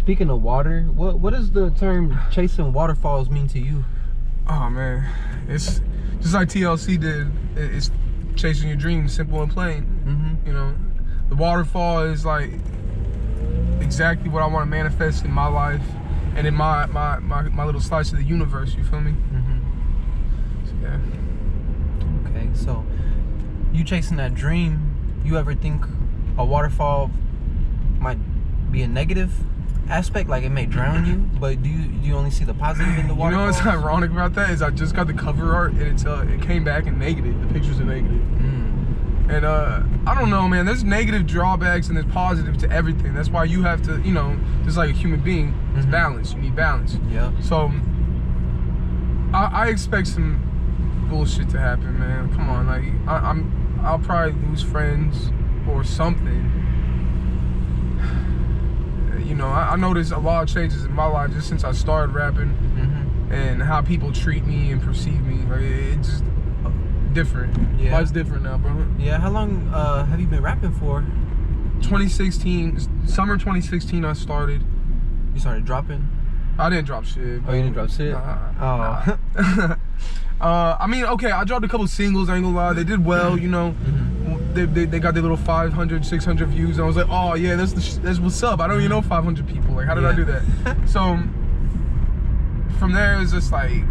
speaking of water, what does the term chasing waterfalls mean to you? Oh man, it's just like TLC did. It's chasing your dreams, simple and plain. Mm-hmm. You know, the waterfall is like exactly what I want to manifest in my life and in my little slice of the universe. You feel me? Mm-hmm. So, yeah. Okay, so you chasing that dream. You ever think a waterfall might be a negative aspect, like it may drown you, but do you only see the positive in the waterfall? You know what's ironic about that is I just got the cover art and it came back in negative. The pictures are negative. And I don't know, man, there's negative drawbacks and there's positive to everything. That's why you have to, you know, just like a human being, it's balance. You need balance. Yeah. So I expect some bullshit to happen, man. Come on, like I'll probably lose friends or something. You know, I noticed a lot of changes in my life just since I started rapping, and how people treat me and perceive me. Like it's just different. Yeah. Life's different now, bro. Yeah. How long have you been rapping for? 2016, summer 2016, I started. You started dropping? I didn't drop shit. Oh, you didn't drop shit? Nah. I mean, okay, I dropped a couple singles, I ain't gonna lie. They did well, you know. They got their little 500, 600 views. And I was like, oh yeah, that's what's up. I don't even know 500 people. Like, how did I do that? So from there, it's just like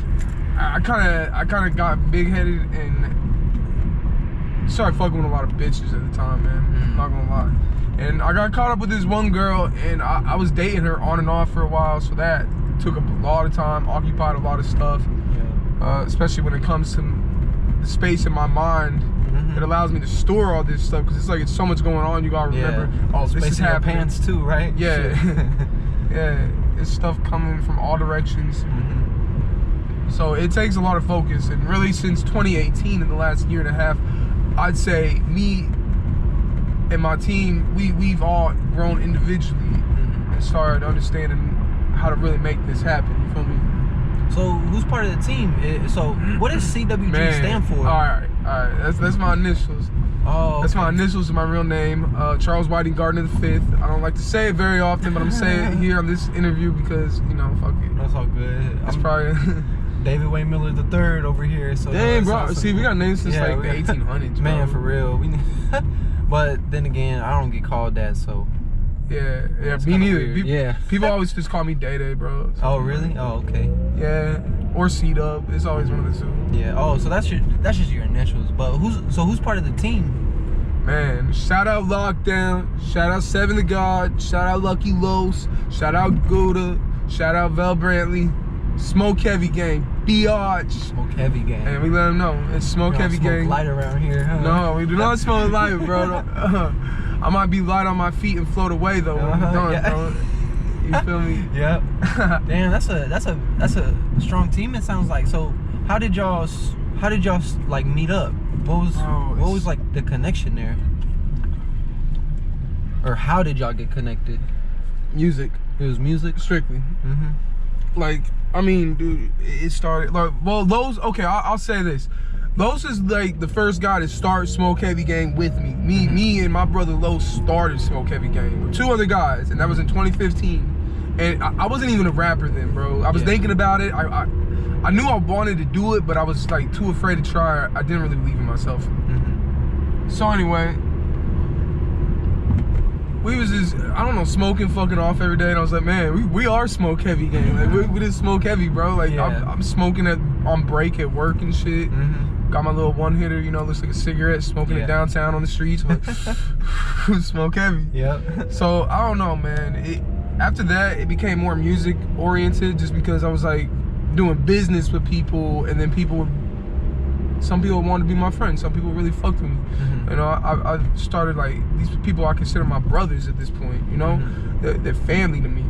I kind of got big-headed and started fucking with a lot of bitches at the time, man. I'm not gonna lie. And I got caught up with this one girl, and I was dating her on and off for a while, so that took up a lot of time, occupied a lot of stuff. Especially when it comes to the space in my mind. It allows me to store all this stuff because it's like it's so much going on. You gotta remember, oh, this is happening. Pants too, right? Yeah, yeah. It's stuff coming from all directions. So it takes a lot of focus. And really, since 2018, in the last year and a half, I'd say me and my team, we've all grown individually and started understanding how to really make this happen. You feel me? So who's part of the team? So what does CWG stand for? All right. That's my initials. Oh, that's my initials and my real name, Charles Whiting Gardner V. I don't like to say it very often, but I'm saying it here on this interview because, you know, fuck it. That's all good. That's probably David Wayne Miller III over here. So dang, bro. See, we got names since like the 1800s. Man, bro. for real. But then again, I don't get called that, so. Yeah, me neither. Yeah. People always just call me Day Day, bro. So, oh, really? Oh, okay. Yeah, or C-Dub. It's always one of the two. Yeah. Oh, so that's just your initials. But who's part of the team? Man, shout out Lockdown. Shout out Seven to God. Shout out Lucky Los. Shout out Gouda. Shout out Vel Brantley. Smoke Heavy Gang. Biatch. Smoke Heavy Gang. And we let them know it's Smoke Heavy Gang. Smoke light around here, huh? No, we do not smoke light, bro. I might be light on my feet and float away though when we're done, bro. You feel me? Yep. Damn, that's a strong team. It sounds like. So how did y'all like meet up? What was like the connection there? Or how did y'all get connected? Music. It was music? Strictly. Like, I mean, dude, it started like, well, those, okay, I'll say this. Los is like the first guy to start Smoke Heavy Gang with me. Me and my brother Los started Smoke Heavy Gang with two other guys, and that was in 2015. And I wasn't even a rapper then, bro. I was thinking about it. I knew I wanted to do it, but I was like too afraid to try. I didn't really believe in myself. So anyway, we was just, I don't know, smoking fucking off every day, and I was like, man, we are Smoke Heavy Gang. Like we just smoke heavy, bro. Like I'm smoking on break at work and shit. Got my little one hitter, you know, looks like a cigarette, smoking it downtown on the streets. Like, smoke heavy. Yep. So I don't know, man. After that, it became more music oriented, just because I was like doing business with people, and then some people wanted to be my friends. Some people really fucked with me. You know, I started like, these people I consider my brothers at this point, you know? They're family to me.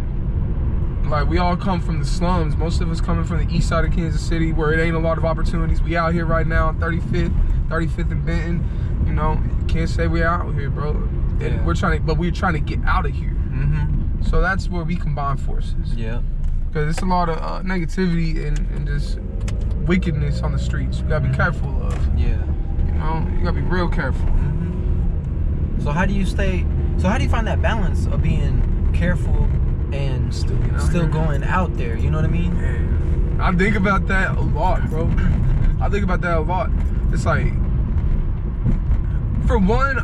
Like, we all come from the slums. Most of us coming from the east side of Kansas City, where it ain't a lot of opportunities. We out here right now on 35th and Benton. You know, can't say we out here, bro. And we're trying to get out of here. So that's where we combine forces. Yeah. Because it's a lot of negativity and just wickedness on the streets. You gotta be careful of. Yeah. You know, you gotta be real careful. So how do you find that balance of being careful and still going out there. You know what I mean? Man, I think about that a lot, bro. I think about that a lot. It's like, for one,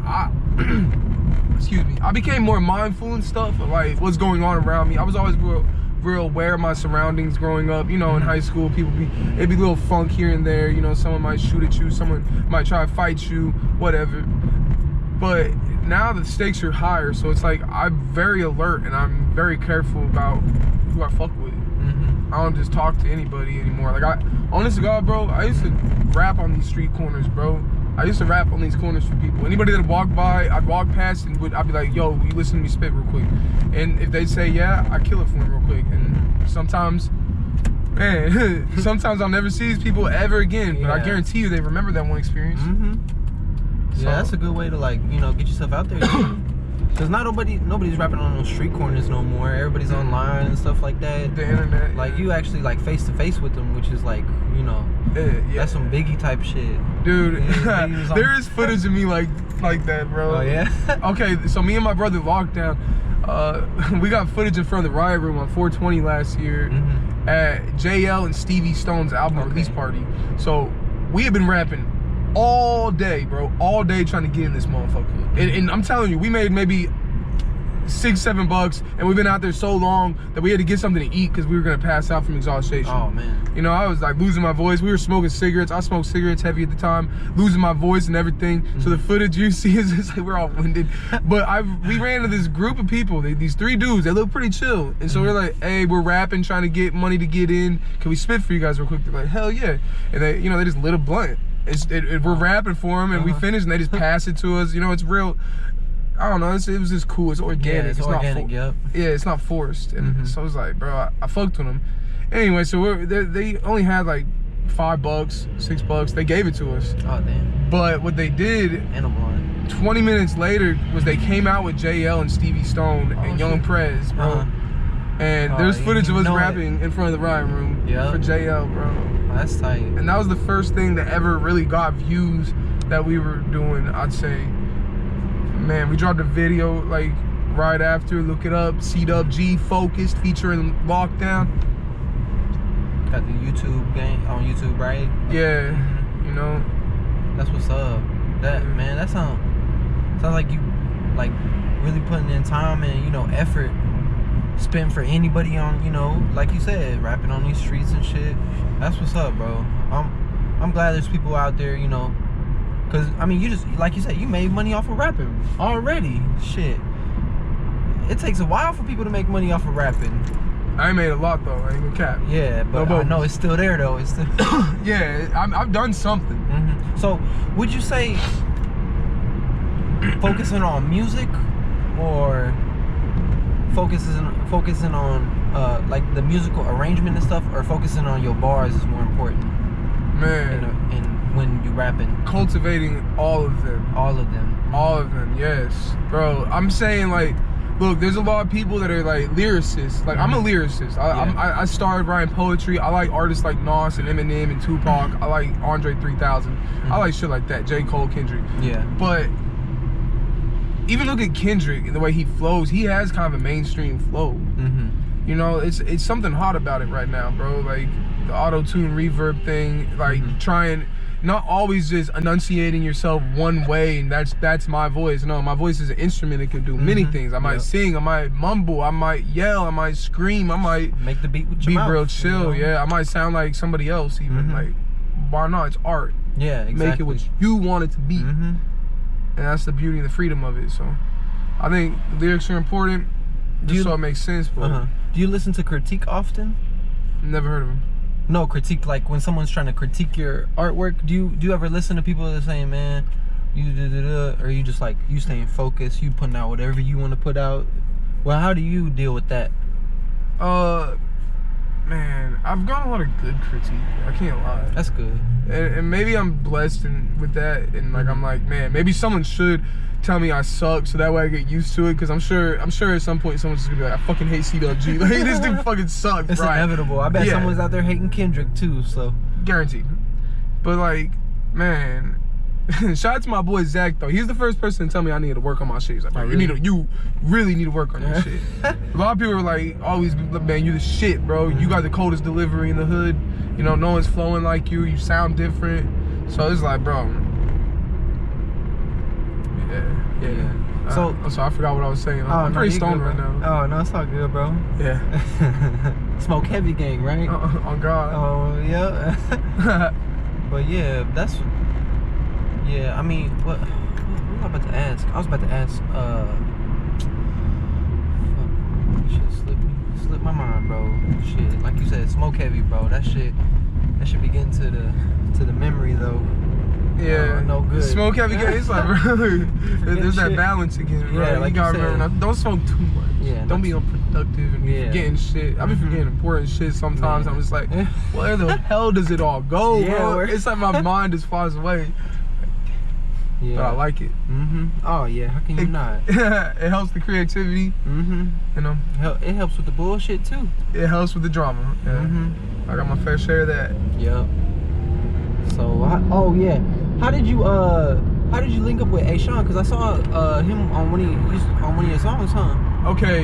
excuse me, I became more mindful and stuff of like what's going on around me. I was always real aware of my surroundings growing up. You know, in high school, it'd be a little funk here and there. You know, someone might shoot at you, someone might try to fight you, whatever. But now the stakes are higher, so it's like I'm very alert and I'm very careful about who I fuck with. I don't just talk to anybody anymore. Like, honest to God, bro, I used to rap on these street corners, bro. I used to rap on these corners for people. Anybody that walked by, I'd walk past and I'd be like, yo, will you listen to me spit real quick? And if they'd say yeah, I kill it for them real quick. And sometimes, man, sometimes I'll never see these people ever again, but I guarantee you they remember that one experience. So, yeah, that's a good way to, like, you know, get yourself out there. Because nobody's rapping on those street corners no more. Everybody's online and stuff like that. The internet. Like, you actually, like, face to face with them, which is like, you know, that's some Biggie type shit. Dude, there is footage of me like that, bro. Oh, yeah? Okay, so me and my brother locked down. We got footage in front of the Riot Room on 420 last year at JL and Stevie Stone's album release party. So we had been rapping all day, bro, all day trying to get in this motherfucker. And I'm telling you, we made maybe $6-7, and we've been out there so long that we had to get something to eat because we were gonna pass out from exhaustion. Oh man. You know, I was like losing my voice. We were smoking cigarettes. I smoked cigarettes heavy at the time, losing my voice and everything. So the footage you see is just like we're all winded. But we ran into this group of people, these 3 dudes, they look pretty chill. And so we're like, hey, we're rapping, trying to get money to get in. Can we spit for you guys real quick? They're like, hell yeah. And they, you know, they just lit a blunt. We're rapping for them, and we finished, and they just pass it to us. You know, it's real. I don't know. It was just cool. It's organic. Yeah, it's organic. Yeah, it's not forced. And so I was like, bro, I fucked with them. Anyway, so they only had like $5, $6. They gave it to us. Oh damn. But what they did, and a blunt. 20 minutes later, was they came out with JL and Stevie Stone and Young Prez, bro. And there's footage of us rapping in front of the Riot Room for JL, bro. Oh, that's tight. And that was the first thing that ever really got views that we were doing, I'd say. Man, we dropped a video like right after. Look it up. CWG Focused featuring Lockdown. Got the YouTube game on YouTube, right? Yeah, you know. That's what's up. That sounds like you like really putting in time and, you know, effort spent for anybody on, you know, like you said, rapping on these streets and shit. That's what's up, bro. I'm glad there's people out there, you know, because I mean, you just, like you said, you made money off of rapping already. Shit, it takes a while for people to make money off of rapping. I ain't made a lot though, I ain't gonna cap. Yeah, but I know it's still there though. It's still yeah, I've done something. So would you say focusing on music or focusing on like the musical arrangement and stuff, or focusing on your bars is more important? Man, in when you rapping, cultivating all of them, yes, bro. I'm saying, like, look, there's a lot of people that are like lyricists. Like, I'm a lyricist. I started writing poetry. I like artists like Nas and Eminem and Tupac. I like Andre 3000. I like shit like that. J. Cole, Kendrick. Yeah. But even look at Kendrick and the way he flows. He has kind of a mainstream flow. You know, it's something hot about it right now, bro. Like the auto-tune reverb thing, like trying, not always just enunciating yourself one way and that's my voice. No, my voice is an instrument. It can do many things. I might sing, I might mumble, I might yell, I might scream, I might make the beat with your mouth, real chill. You know? Yeah, I might sound like somebody else even. Like, why not? It's art. Yeah, exactly. Make it what you want it to be. And that's the beauty and the freedom of it. So I think lyrics are important. So it makes sense. But do you listen to critique often? Never heard of them. No, critique, like when someone's trying to critique your artwork. Do you ever listen to people that are saying, man, you or you just like, you staying focused, you putting out whatever you want to put out? Well, how do you deal with that? Man, I've gotten a lot of good critique. I can't lie. That's good. And maybe I'm blessed with that. And like, I'm like, man, maybe someone should tell me I suck, so that way I get used to it. Because I'm sure at some point someone's just gonna be like, I fucking hate CWG. Like, this dude fucking sucks. It's inevitable. I bet someone's out there hating Kendrick too. So guaranteed. But like, man, Shout out to my boy Zach though. He's the first person to tell me I need to work on my shit. He's like, bro, you really need to work on your shit. A lot of people are like, always, man, you the shit, bro. You got the coldest delivery in the hood. You know, no one's flowing like you. You sound different. So it's like, bro. Yeah. So I forgot what I was saying. I'm pretty stoned right now. Oh no, it's all good, bro. Yeah. Smoke Heavy gang, right? Oh God. Oh yeah. But yeah, that's. Yeah, I mean, what was I about to ask? I was about to ask. Shit slipped my mind, bro. Shit, like you said, Smoke Heavy, bro. That shit be getting to the memory though. Yeah, no good. Smoke Heavy gang. It's like, bro, there's that balance again, bro. Yeah, like you gotta remember, don't smoke too much. Yeah, don't be unproductive and forgetting shit. I be forgetting important shit sometimes. I'm just like, where the hell does it all go, bro? It's like my mind just flies away. Yeah. But I like it. Oh yeah, how can you not? It helps the creativity. You know, it helps with the bullshit too. It helps with the drama. Yeah. I got my fair share of that. Yep. So, how did you link up with A. Sean? Because I saw him on one of your songs, huh? Okay,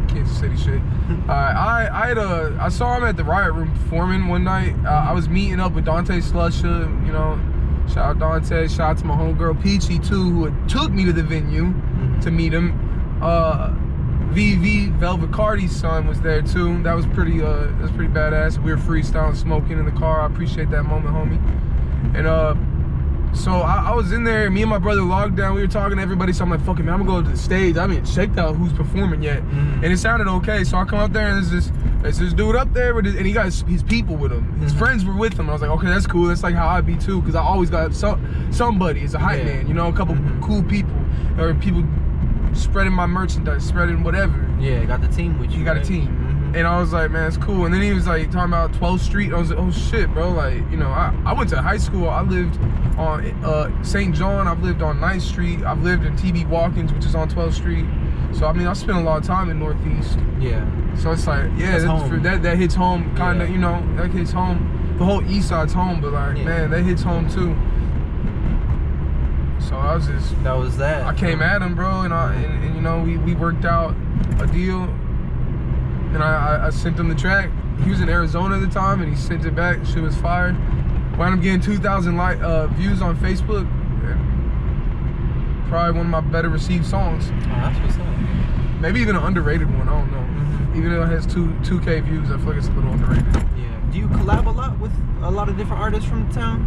Kansas City shit. I saw him at the Riot Room performing one night. I was meeting up with Dante Slusha, you know. Shout out Dante. Shout out to my homegirl Peachy too, who had took me to the venue to meet him. VV Velvet Cardi's son was there too. That was pretty badass. We were freestyling, smoking in the car. I appreciate that moment, homie. And so I was in there, me and my brother logged down, we were talking to everybody, so I'm like, fuck it, man, I'm gonna go to the stage. I haven't checked out who's performing yet. And it sounded okay, so I come up there and there's this dude up there, and he got his people with him. His friends were with him. I was like, okay, that's cool. That's like how I be too, because I always got somebody. It's a hype man, you know, a couple cool people, or people spreading my merchandise, spreading whatever. Yeah, got the team with you. You got a team. And I was like, man, it's cool. And then he was like talking about 12th Street. I was like, oh shit, bro. Like, you know, I went to high school. I lived on St. John. I've lived on 9th Street. I've lived in TB Walkins, which is on 12th Street. So I mean, I spent a lot of time in Northeast. Yeah. So it's like, yeah, that hits home, kind of, you know, that hits home. The whole East Side's home, but like, man, that hits home too. So I was just. That was that. I came at him, bro, and you know, we worked out a deal. And I sent him the track. He was in Arizona at the time, and he sent it back. Shit was fire. Wound up getting 2,000 views on Facebook. Probably one of my better received songs. Oh, that's what's up. Maybe even an underrated one. I don't know. Even though it has 2K views, I feel like it's a little underrated. Yeah. Do you collab a lot with a lot of different artists from the town?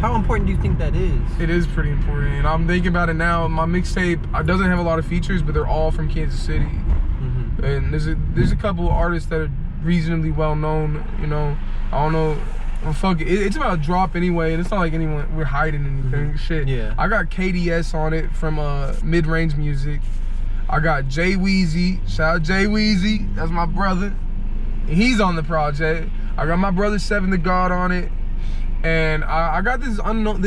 How important do you think that is? It is pretty important. And I'm thinking about it now. My mixtape doesn't have a lot of features, but they're all from Kansas City. And there's a couple of artists that are reasonably well known, you know. I don't know. Well, fuck it. It's about drop anyway, and it's not like we're hiding anything. Shit. Yeah. I got KDS on it from Mid Range Music. I got Jay Weezy. Shout out Jay Weezy. That's my brother. And he's on the project. I got my brother Seven the God on it. And I got this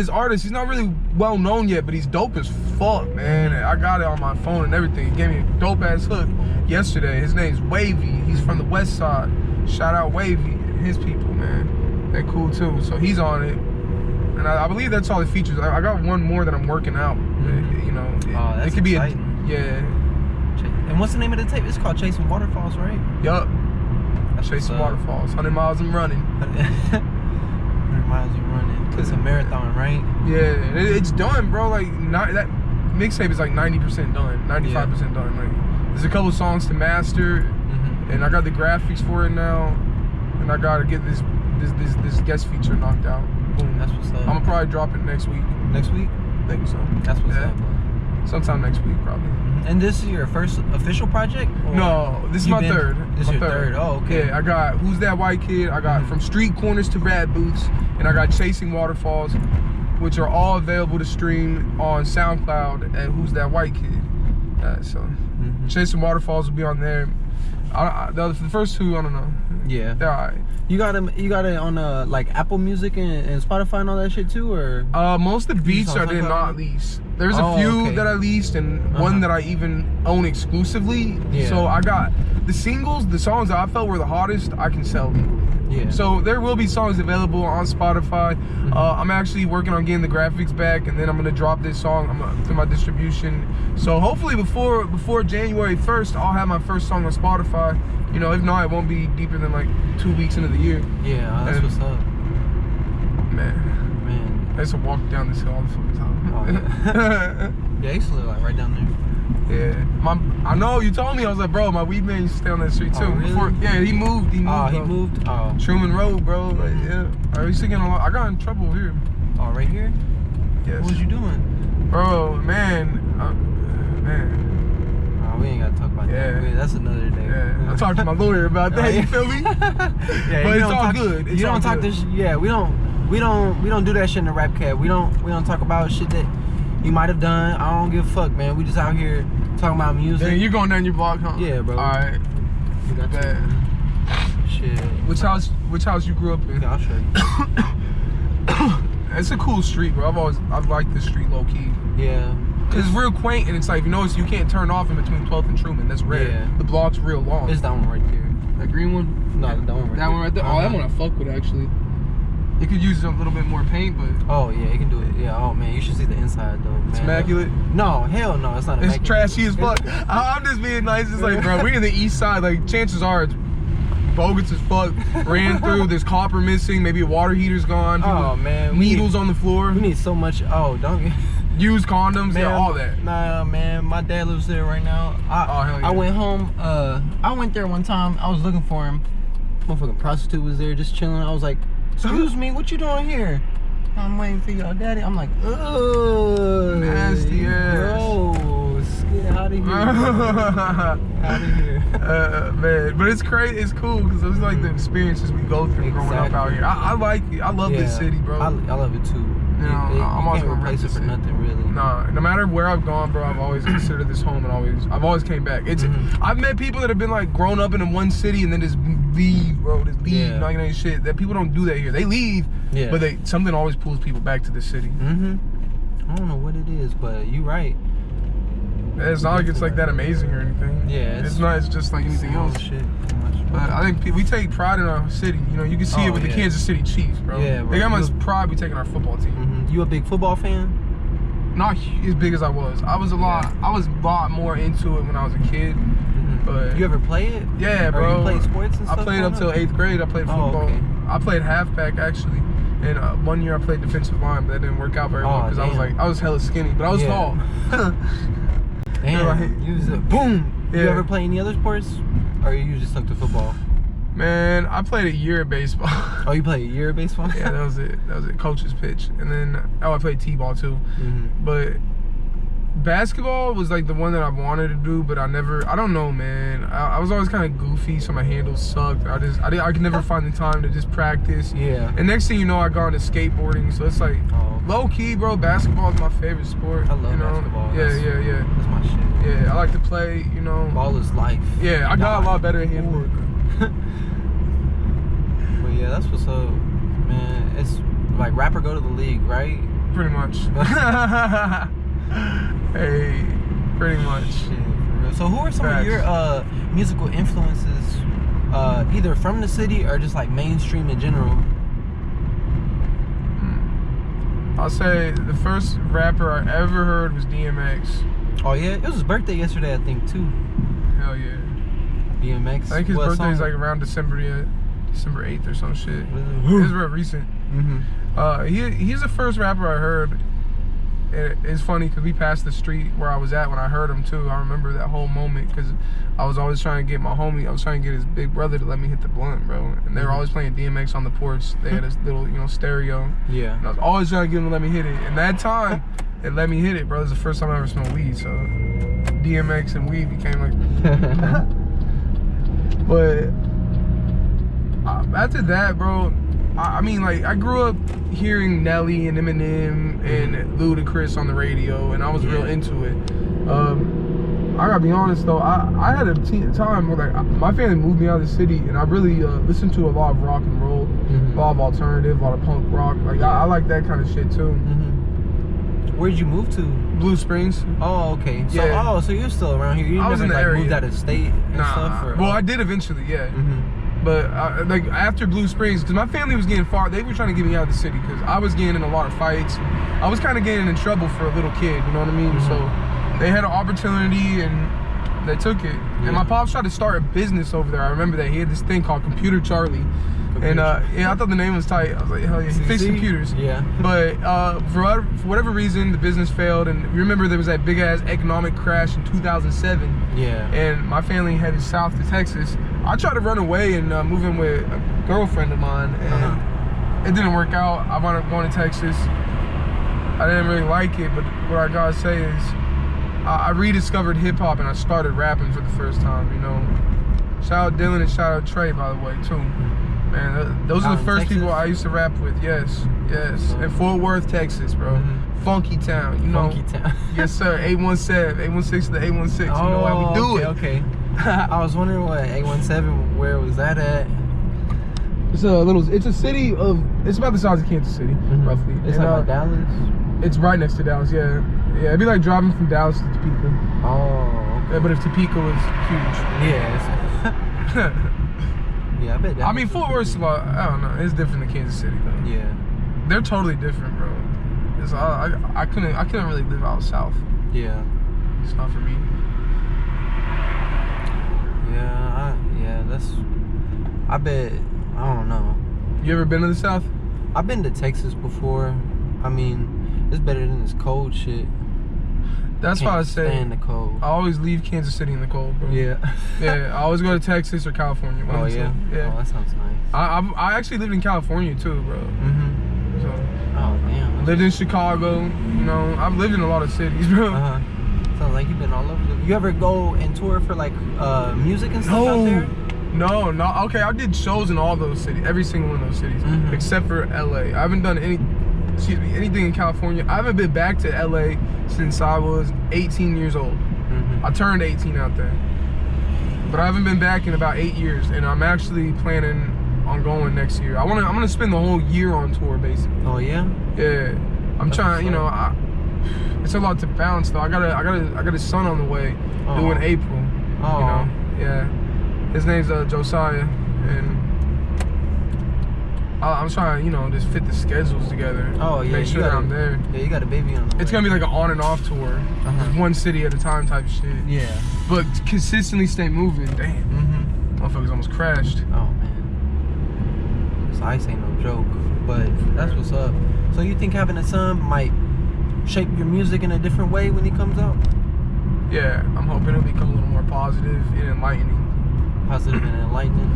artist. He's not really well known yet, but he's dope as fuck, man. And I got it on my phone and everything. He gave me a dope ass hook yesterday. His name's Wavy. He's from the West Side. Shout out Wavy and his people, man. They're cool too. So he's on it, and I believe that's all the features. I got one more that I'm working out. You know, it could exciting. Be yeah. And what's the name of the tape? It's called Chasing Waterfalls, right? Yup. Chasing Waterfalls. 100 miles I'm running. 100 miles you running. It's a marathon, right? Yeah, it's done, bro. Like that mixtape is like 90% done, 95% done. Like there's a couple songs to master, and I got the graphics for it now, and I gotta get this guest feature knocked out. Boom. That's what's up. I'm gonna probably drop it next week. Next week? I think so. That's what's up, bro. Sometime next week, probably. And this is your first official project? No, this is my third. This is your third. Oh, okay. Yeah, I got Who's That White Kid? I got From Street Corners to Rad Boots, and I got Chasing Waterfalls, which are all available to stream on SoundCloud at Who's That White Kid. Chasing Waterfalls will be on there. The first two, I don't know. Yeah, they're alright. You got it on like Apple Music and Spotify and all that shit too, or? Most of the beats I did not lease. There's a few that I leased, and one that I even own exclusively. Yeah. So I got the singles, the songs that I felt were the hottest. I can sell them. Yeah. So there will be songs available on Spotify. I'm actually working on getting the graphics back, and then I'm gonna drop this song through my distribution. So hopefully before January 1st, I'll have my first song on Spotify. You know, if not, it won't be deeper than like 2 weeks into the year. Yeah, that's what's up. Man, I used to walk down this hill all the fucking time. Oh yeah. Yeah, I used to live like right down there. Yeah, I know you told me. I was like, bro, my weed man used to stay on that street too. Oh, really? Yeah, he moved. Oh, he moved. Oh, Truman Road, bro. Like, yeah, I used to get I got in trouble here. Oh, right here. Yes. What was you doing? Bro, man. Oh, we ain't gotta talk about that. That's another day. Yeah, I talked to my lawyer about that. You feel me? Yeah, but it's all good. You don't talk this. Yeah, we don't do that shit in the rap cat. We don't talk about shit that you might have done. I don't give a fuck, man. We just out here talking about music. Yeah, you going down your block, huh? Yeah, bro. All right. You got that. Shit. Which house you grew up in? Yeah, I'll show you. It's a cool street, bro. I've liked this street low key. Yeah. Cause it's real quaint, and it's like, you notice you can't turn off in between 12th and Truman. That's rare. Yeah. The block's real long. It's that one right there. That green one? No, that one right there. That one right there? Oh, that one I fuck with, actually. It could use a little bit more paint, but... Oh, yeah, you can do it. Yeah, oh, man, you should see the inside, though, man. It's immaculate? No, hell no, it's not immaculate. It's trashy as fuck. I'm just being nice. It's like, bro, we're in the east side. Like, chances are it's bogus as fuck. Ran through, there's copper missing, maybe a water heater's gone. Oh, man. Needles on the floor. We need so much... Oh, don't get... Used condoms, man, yeah, all that. Nah, man, my dad lives there right now. Hell yeah. I went home, I went there one time, I was looking for him. Motherfucking prostitute was there just chilling. I was like, excuse me, what you doing here? I'm waiting for your daddy. I'm like, ugh. Nasty ass. Gross. Get out of here. Out of here. Man, but it's crazy, it's cool, because it's like the experiences we go through growing up out here. I like it. I love this city, bro. I love it too. You know, I'm always gonna replace it for nothing, really. Nah, no matter where I've gone, bro, I've always considered this home, and I've always came back. It's I've met people that have been like grown up in one city and then just leave, bro. Just leave, not getting any shit. That people don't do that here. They leave, but something always pulls people back to the city. I don't know what it is, but you right. It's not like it's like that amazing or anything. Yeah, it's not. It's just like anything else. Shit. But I think we take pride in our city. You know, you can see it with the Kansas City Chiefs, bro. Yeah, bro. They got much pride we take in our football team. You a big football fan? Not as big as I was. I was a lot more into it when I was a kid. But you ever play it? Yeah, bro. Or you played sports and stuff? I played up till 8th grade. I played football. Okay. I played halfback actually. And 1 year I played defensive line, but that didn't work out very well because I was hella skinny, but I was tall. Damn, you was boom. You ever play any other sports, or you just stuck to football? Man, I played a year of baseball. Oh, you played a year of baseball? Yeah, that was it. That was it. Coach's pitch, and then I played t-ball too. But basketball was like the one that I wanted to do, but I don't know, man. I was always kind of goofy, so my handles sucked. I could never find the time to just practice. Yeah. And next thing you know, I got into skateboarding, so it's like low key, bro. Basketball is my favorite sport. I love basketball. Yeah. That's my shit. Yeah, I like to play. You know, ball is life. Yeah, I got a lot better at handwork. But yeah, that's what's up, man. It's like rapper go to the league, right? Pretty much. Hey, pretty much. Shit, for real. So who are some of your musical influences, either from the city or just like mainstream in general? I'll say the first rapper I ever heard was DMX. Oh yeah? It was his birthday yesterday, I think, too. Hell yeah. DMX? I think his birthday is like around December 8th or some shit. It's real recent. He's the first rapper I heard. It's funny because we passed the street where I was at when I heard him too. I remember that whole moment because I was always trying to get my homie, I was trying to get his big brother to let me hit the blunt, bro. And they were always playing DMX on the porch. They had this little, stereo. Yeah. And I was always trying to get him to let me hit it. And that time, it let me hit it, bro. It was the first time I ever smoked weed. So DMX and weed became like... But after that, bro, I mean, like, I grew up hearing Nelly and Eminem and Ludacris on the radio, and I was real into it. I gotta be honest though, I had a time where like my family moved me out of the city, and I really listened to a lot of rock and roll, a lot of alternative, a lot of punk rock. Like I like that kind of shit too. Where'd you move to? Blue Springs. Oh, okay. So, so you're still around here. You never in the area. Moved out of state and stuff? Or, well, I did eventually, yeah. But like after Blue Springs, because my family was getting far, they were trying to get me out of the city because I was getting in a lot of fights. I was kind of getting in trouble for a little kid, you know what I mean? So they had an opportunity and they took it. And my pops tried to start a business over there. I remember that he had this thing called Computer Charlie. And yeah, I thought the name was tight. I was like, hell yeah, he fixed computers. Yeah. But for whatever reason, the business failed. And remember, there was that big ass economic crash in 2007. Yeah. And my family headed south to Texas. I tried to run away and move in with a girlfriend of mine, and it didn't work out. I wound up going to Texas. I didn't really like it, but what I gotta say is, I rediscovered hip hop and I started rapping for the first time. You know, shout out Dylan and shout out Trey, by the way, too. Man, those are the first people I used to rap with. Yes. In Fort Worth, Texas, bro. Funky town, you know. Funky town. Yes, sir. 817, 816 to 816. Oh, you know how we do it. Okay. I was wondering what 817, where was that at? It's a city of, it's about the size of Kansas City, roughly. It's like by Dallas? It's right next to Dallas, yeah. Yeah, it'd be like driving from Dallas to Topeka. Oh, okay. Yeah, but if Topeka was huge. Yeah. Yeah, I bet that. I mean, Fort Worth's a lot, I don't know, it's different than Kansas City, though. Yeah. They're totally different, bro. It's, I couldn't really live out south. Yeah. It's not for me. Yeah, I bet, I don't know. You ever been to the South? I've been to Texas before. I mean, it's better than this cold shit. That's why I say stand the cold. I always leave Kansas City in the cold, bro. Yeah. Yeah, I always go to Texas or California. Oh, yeah? Yeah. Oh, that sounds nice. I actually lived in California, too, bro. So, oh, damn. I lived in Chicago, you know. I've lived in a lot of cities, bro. Sounds like you've been all over. You ever go and tour for like music and stuff out there? No. Okay, I did shows in all those cities, every single one of those cities, except for LA. I haven't done anything in California. I haven't been back to LA since I was 18 years old. I turned 18 out there, but I haven't been back in about 8 years, and I'm actually planning on going next year. I'm gonna spend the whole year on tour, basically. Oh yeah. Yeah, I'm trying. You know, it's a lot to balance though. I got a son on the way due in April. Oh. You know, yeah. His name's Josiah, and I'm trying, you know, just fit the schedules together. Oh yeah. Make sure that I'm there. Yeah, you got a baby on the way. It's gonna be like an on and off tour, one city at a time type of shit. Yeah. But consistently stay moving. Damn. Motherfuckers almost crashed. Oh man. This ice ain't no joke, but that's what's up. So you think having a son might shape your music in a different way when he comes out? Yeah, I'm hoping it'll become a little more positive and enlightening. Positive and enlightening.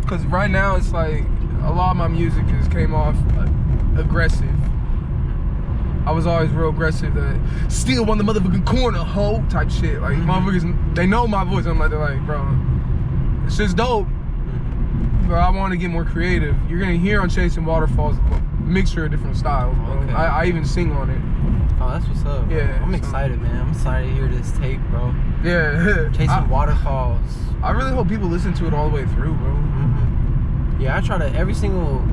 Because right now it's like a lot of my music just came off aggressive. I was always real aggressive, still on the motherfucking corner, ho type shit. Like motherfuckers, they know my voice. They're like, bro, it's just dope. But I want to get more creative. You're gonna hear on Chasing Waterfalls a mixture of different styles, bro. Okay. I even sing on it. Oh, that's what's up. Yeah. I'm excited, man. I'm excited to hear this tape, bro. Yeah. Chasing Waterfalls. I really hope people listen to it all the way through, bro. Yeah, I try to, every single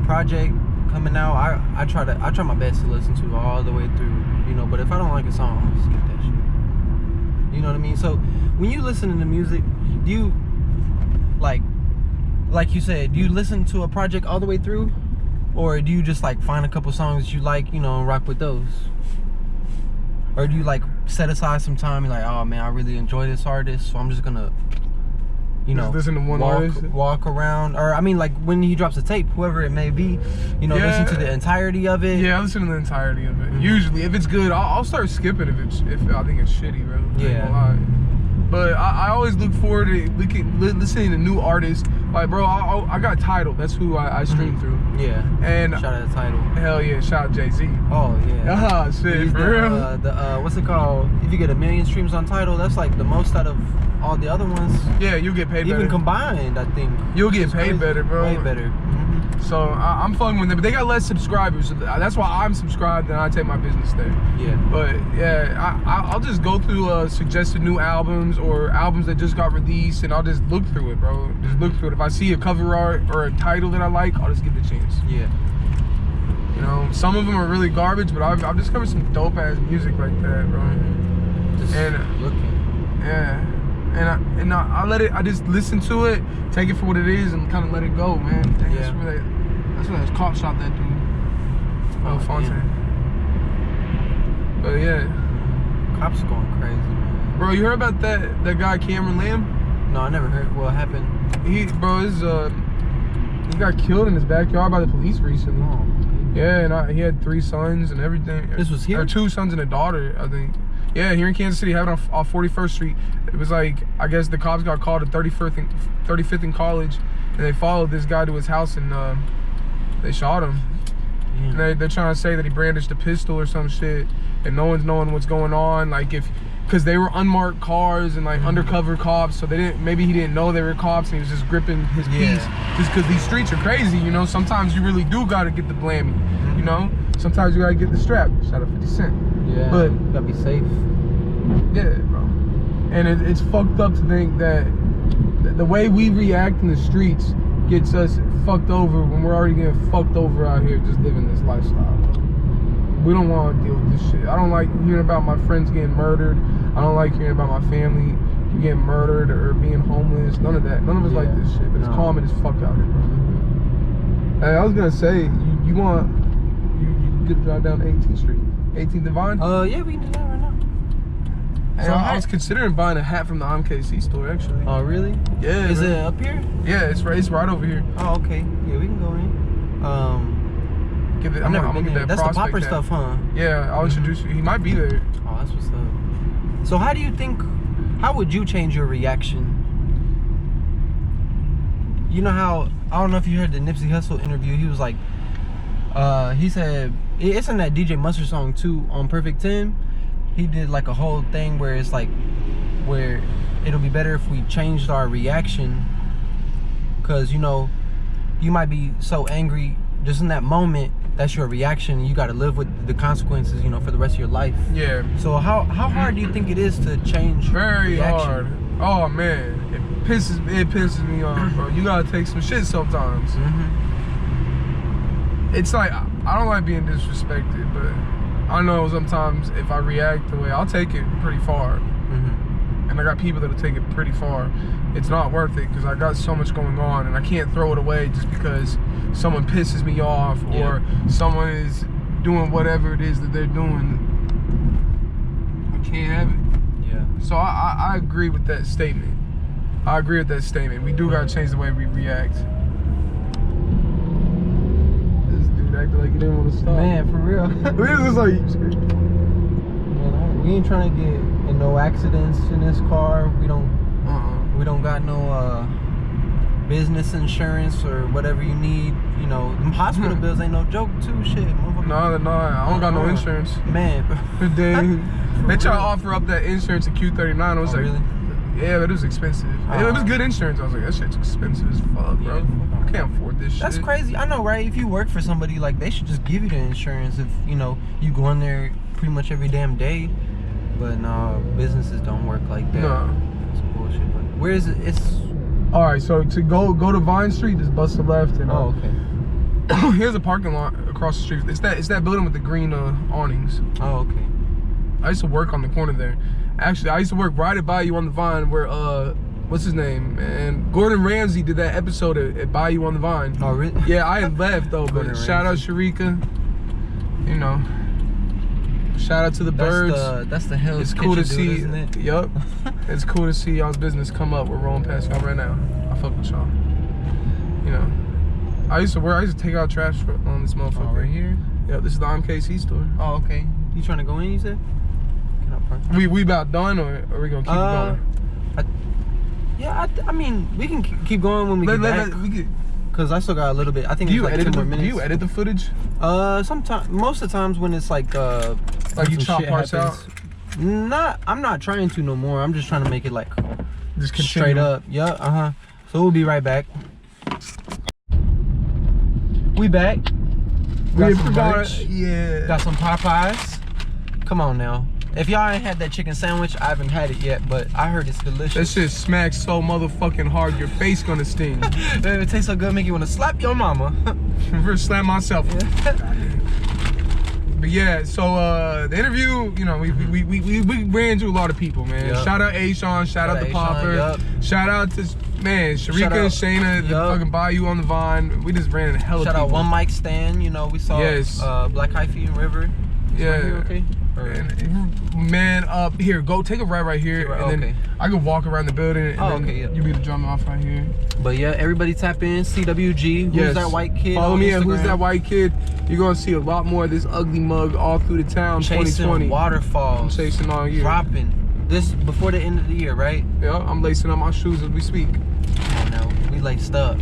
project coming out, I try my best to listen to all the way through, you know, but if I don't like a song, I'll skip that shit. You know what I mean? So when you listen to music, do you, like you said, do you listen to a project all the way through? Or do you just like find a couple songs that you like, you know, and rock with those? Or do you like set aside some time and like, oh man, I really enjoy this artist, so I'm just gonna, you know, listen to one artist, walk around, or I mean, like when he drops a tape, whoever it may be, you know, listen to the entirety of it. Yeah, I listen to the entirety of it. Usually, if it's good, I'll start skipping if I think it's shitty, bro. Yeah. But I always look forward to listening to new artists. Like, bro, I got Tidal. That's who I stream through. Yeah. And shout out to Tidal. Hell yeah, shout out Jay-Z. Oh yeah. Ah shit, for real. What's it called? If you get 1 million streams on Tidal, that's like the most out of all the other ones. Yeah, you'll get paid better. Even combined, I think. You'll get paid better, bro. Way better. So I'm fucking with them, but they got less subscribers. So that's why I'm subscribed and I take my business there. Yeah. But yeah, I'll just go through suggested new albums or albums that just got released, and I'll just look through it, bro. Just look through it. If I see a cover art or a title that I like, I'll just give it a chance. Yeah. You know, some of them are really garbage, but I've discovered some dope ass music like that, bro. Just and looking. Yeah. and I let it. I just listen to it, take it for what it is, and kind of let it go, man. Dang, Yeah. That's where that cop shot that dude. Oh, Fonte. But yeah. Cops going crazy, man. Bro, you heard about that guy Cameron Lamb? No, I never heard what happened. He got killed in his backyard by the police recently. Oh, okay. Yeah, and he had 3 sons and everything. This was here? Or 2 sons and a daughter, I think. Yeah, here in Kansas City, having off 41st Street. It was like, I guess the cops got called at 35th and College, and they followed this guy to his house and they shot him. And they're trying to say that he brandished a pistol or some shit, and no one's knowing what's going on. Like because they were unmarked cars and like undercover cops, so maybe he didn't know they were cops, and he was just gripping his piece. Just because these streets are crazy, you know. Sometimes you really do gotta get the blammy, you know. Sometimes you gotta get the strap. Shout out 50 Cent. Yeah, but you gotta be safe. Yeah, bro. And it's fucked up to think that the way we react in the streets gets us fucked over when we're already getting fucked over out here just living this lifestyle. We don't want to deal with this shit. I don't like hearing about my friends getting murdered. I don't like hearing about my family getting murdered or being homeless. None of that. None of us like this shit. But it's common as fuck out here, bro. Hey, I was gonna say, you could drive down 18th Street, 18th Divine. Yeah, we can do that right now. So I was considering buying a hat from the MKC store, actually. Oh, really? Yeah. Is it up here? Yeah, it's right over here. Oh, okay. Yeah, we can go in. I'm gonna get that. That's the popper hat. stuff, huh? Yeah, I'll introduce you. He might be there. Oh, that's what's up. So how would you change your reaction? You know how, I don't know if you heard the Nipsey Hussle interview, he was like, he said, it's in that DJ Mustard song too, on Perfect 10. He did like a whole thing where it's like, where it'll be better if we changed our reaction, because you know, you might be so angry just in that moment. That's your reaction. You got to live with the consequences, you know, for the rest of your life. Yeah. So how hard do you think it is to change? Very reaction? hard. Oh man, it pisses me off, bro. You gotta take some shit sometimes. It's like, I don't like being disrespected, but I know sometimes if I react the way, I'll take it pretty far. And I got people that'll take it pretty far. It's not worth it because I got so much going on, and I can't throw it away just because someone pisses me off or someone is doing whatever it is that they're doing. I can't have it. Yeah. So I agree with that statement. We do gotta change the way we react. This dude acted like he didn't want to stop. Man, for real. This is like, man, we ain't trying to get in no accidents in this car. We don't got no business insurance or whatever you need. You know, them hospital bills ain't no joke too. Shit, motherfucker. No, I don't got no insurance. Man, they try to offer up that insurance at Q39. I was like, really? Yeah, but it was expensive. It was good insurance. I was like, that shit's expensive as fuck, bro. I can't afford this shit. That's crazy. I know, right? If you work for somebody, like, they should just give you the insurance if, you know, you go in there pretty much every damn day. But no, businesses don't work like that. No. That's bullshit. But where is it? It's... All right, so to go to Vine Street, just bust the left. And, okay. Here's a parking lot across the street. It's that building with the green awnings. Oh, okay. I used to work on the corner there. Actually, I used to work right by you on the Vine where, what's his name, man? Gordon Ramsay did that episode at Bayou on the Vine. Oh, really? Yeah, I had left, though, but shout out Sharika. You know, shout out to the birds. That's the Hell's It's cool to Kitchen, see, dude, isn't it? Yup. It's cool to see y'all's business come up. We're rolling past y'all right now. I fuck with y'all. You know, I used to take out trash on this motherfucker. Oh, right here? Yep, this is the MKC store. Oh, okay. You trying to go in, you said? We about done, or are we gonna keep going? I mean, we can keep going when we get back. Cause I still got a little bit. I think it's like 2 more minutes. Do you edit the footage? Sometimes, most of the times when it's like you chop parts out. I'm not trying to no more. I'm just trying to make it like just straight up. Yeah. So we'll be right back. We back. Got some merch. Yeah. Got some Popeyes. Come on now. If y'all ain't had that chicken sandwich, I haven't had it yet, but I heard it's delicious. That shit smacks so motherfucking hard, your face gonna sting. It tastes so good, make you wanna slap your mama. First slap myself. But yeah, so the interview, you know, we ran into a lot of people, man. Yep. Shout out A-Sean, shout out to Popper, yep. shout out to Sharika and Shayna, the fucking Bayou on the Vine. We just ran in hella shout people. out One Mic Stand, you know, we saw Black Hyphy and River. Yeah. Right here, okay? And, man, up here, go take a right here, and then I can walk around the building, and then you be the drum off right here. But yeah, everybody tap in, CWG, Who's That White Kid? Follow me at Who's That White Kid. You're gonna see a lot more of this ugly mug all through the town. Chasing 2020 waterfalls. I'm chasing all year. Dropping this before the end of the year, right? Yeah, I'm lacing up my shoes as we speak. I know, we laced up.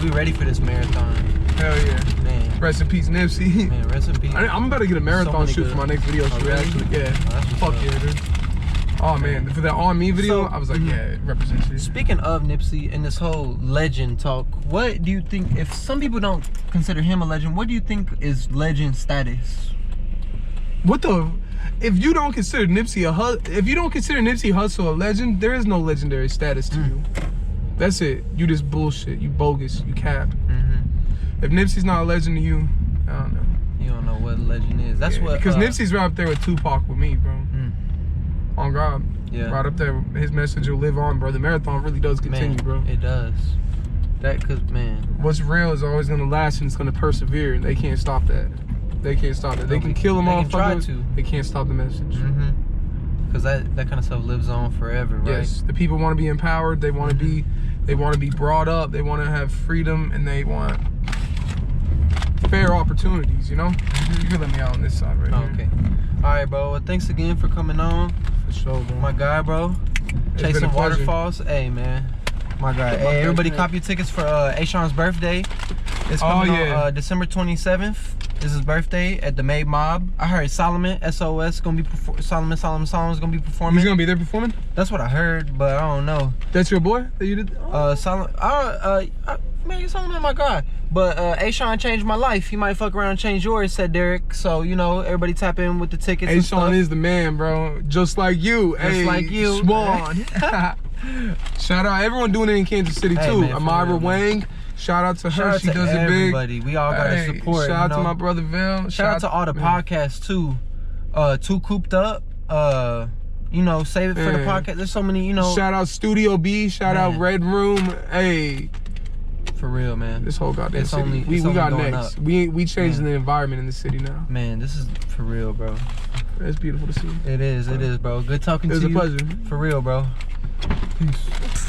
We ready for this marathon. Hell yeah. Man. Rest in peace, Nipsey. Man, rest in peace. I'm about to get a marathon shoot for my next video shoot, actually. Yeah. Fuck yeah, dude. Oh man, for that On Me video, I was like, yeah, it represents you. Speaking of Nipsey and this whole legend talk, what do you think, if some people don't consider him a legend, what do you think is legend status? What the? If you don't consider Nipsey Hussle a legend, there is no legendary status to you. That's it. You just bullshit. You bogus. You cap. If Nipsey's not a legend to you, I don't know. You don't know what a legend is. That's what. Because Nipsey's right up there with Tupac with me, bro. On God. Yeah. Right up there. His message will live on, bro. The marathon really does continue, bro. It does. That, cause man. What's real is always gonna last and it's gonna persevere, and they can't stop that. They can't stop that. They can kill them all. They can't stop the message. Cause that kind of stuff lives on forever, right? Yes. The people want to be empowered. They want to be. They want to be brought up. They want to have freedom, and they want fair opportunities. You know. You can let me out on this side right here. Okay. All right, bro. Well, thanks again for coming on. For sure, bro. My guy, bro. Chasing waterfalls. Hey, man. My guy. Hey, everybody copy tickets for A-Sean's birthday. It's coming on December 27th. This is his birthday at the Made Mob. I heard Solomon, SOS, gonna be Solomon's gonna be performing. He's gonna be there performing? That's what I heard, but I don't know. That's your boy that you did? Solomon, man, Solomon my guy. But A-Sean changed my life. He might fuck around and change yours, said Derek. So, you know, everybody tap in with the tickets. A-Sean is the man, bro. Just like you. Just like you. Swan. Shout out everyone doing it in Kansas City too. Man, Amira Wang. Shout out to her. She does it big. Everybody. We all gotta support. Shout out to my brother Val. Shout out to all the podcasts too. Too Cooped Up. You know, save it for the podcast. There's so many, you know. Shout out Studio B. Shout out Red Room. Hey. For real, man. This whole goddamn city. We got next. Up. We changing the environment in the city now. Man, this is for real, bro. It's beautiful to see. It is, bro. Good talking to you. It was a pleasure. For real, bro. Peace.